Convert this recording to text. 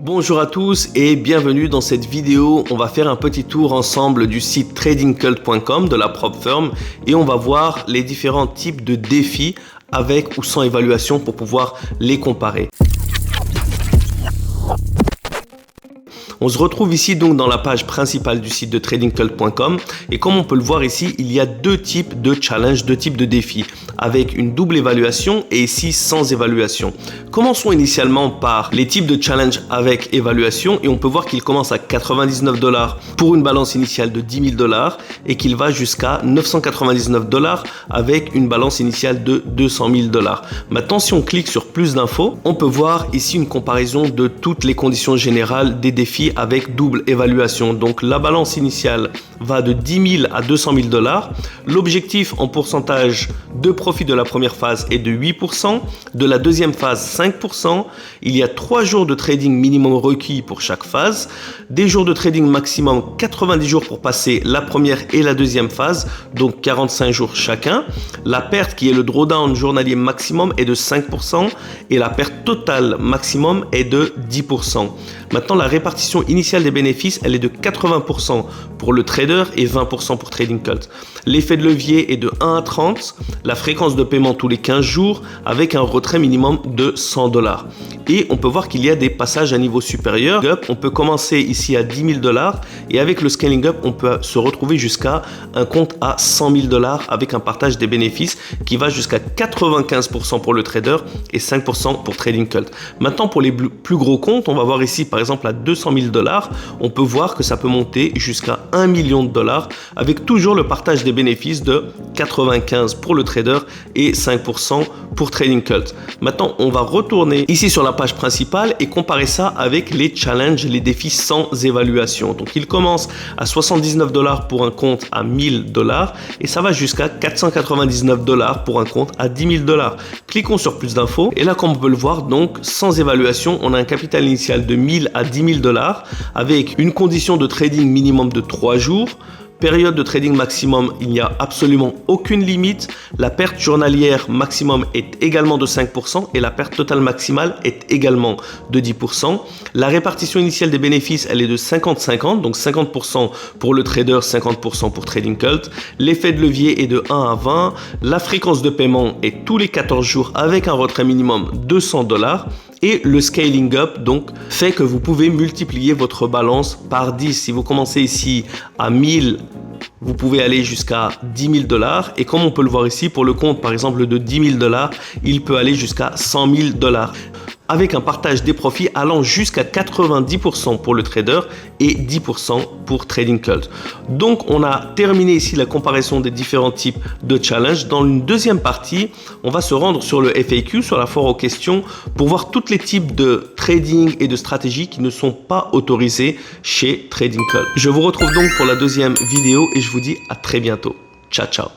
Bonjour à tous et bienvenue dans cette vidéo. On va faire un petit tour ensemble du site tradingcult.com de la prop firm et on va voir les différents types de défis avec ou sans évaluation pour pouvoir les comparer. On se retrouve ici donc dans la page principale du site de tradingcult.com et comme on peut le voir ici, il y a deux types de challenges, deux types de défis avec une double évaluation et ici sans évaluation. Commençons initialement par les types de challenge avec évaluation et on peut voir qu'il commence à 99 $ pour une balance initiale de 10 000 $ et qu'il va jusqu'à 999 $ avec une balance initiale de 200 000 $. Maintenant, si on clique sur plus d'infos, on peut voir ici une comparaison de toutes les conditions générales des défis avec double évaluation. Donc la balance initiale va de 10 000 à 200 000 $. L'objectif en pourcentage de profit de la première phase est de 8%, de la deuxième phase 5%. Il y a 3 jours de trading minimum requis pour chaque phase, des jours de trading maximum 90 jours pour passer la première et la deuxième phase, donc 45 jours chacun. La perte qui est le drawdown journalier maximum est de 5% et la perte totale maximum est de 10%. Maintenant, la répartition initiale des bénéfices, elle est de 80% pour le trader et 20% pour Trading Cult. L'effet de levier est de 1 à 30, la fréquence de paiement tous les 15 jours avec un retrait minimum de 100 $. Et on peut voir qu'il y a des passages à niveau supérieur. On peut commencer ici à 10 000 $ et avec le scaling up, on peut se retrouver jusqu'à un compte à 100 000 $ avec un partage des bénéfices qui va jusqu'à 95% pour le trader et 5% pour Trading Cult. Maintenant, pour les plus gros comptes, on va voir ici par exemple à 200 000 $, on peut voir que ça peut monter jusqu'à 1 million de $ avec toujours le partage des bénéfices de 95% pour le trader et 5% pour Trading Cult. Maintenant, on va retourner ici sur la page principale et comparer ça avec les challenges, les défis sans évaluation. Donc, il commence à 79 $ pour un compte à 1000 $ et ça va jusqu'à 499 $ pour un compte à 10 000 $. Cliquons sur plus d'infos et là, comme on peut le voir, donc sans évaluation, on a un capital initial de 1000 à 10 000 $ avec une condition de trading minimum de 3 jours. Période de trading maximum, il n'y a absolument aucune limite. La perte journalière maximum est également de 5% et la perte totale maximale est également de 10%. La répartition initiale des bénéfices, elle est de 50-50, donc 50% pour le trader, 50% pour Trading Cult. L'effet de levier est de 1 à 20. La fréquence de paiement est tous les 14 jours avec un retrait minimum de 100 $. Et le scaling up donc fait que vous pouvez multiplier votre balance par 10. Si vous commencez ici à 1000, vous pouvez aller jusqu'à 10 000 $. Et comme on peut le voir ici, pour le compte par exemple de 10 000 $, il peut aller jusqu'à 100 000 $. Avec un partage des profits allant jusqu'à 90% pour le trader et 10% pour Trading Cult. Donc, on a terminé ici la comparaison des différents types de challenge. Dans une deuxième partie, on va se rendre sur le FAQ, sur la foire aux questions, pour voir tous les types de trading et de stratégies qui ne sont pas autorisés chez Trading Cult. Je vous retrouve donc pour la deuxième vidéo et je vous dis à très bientôt. Ciao, ciao.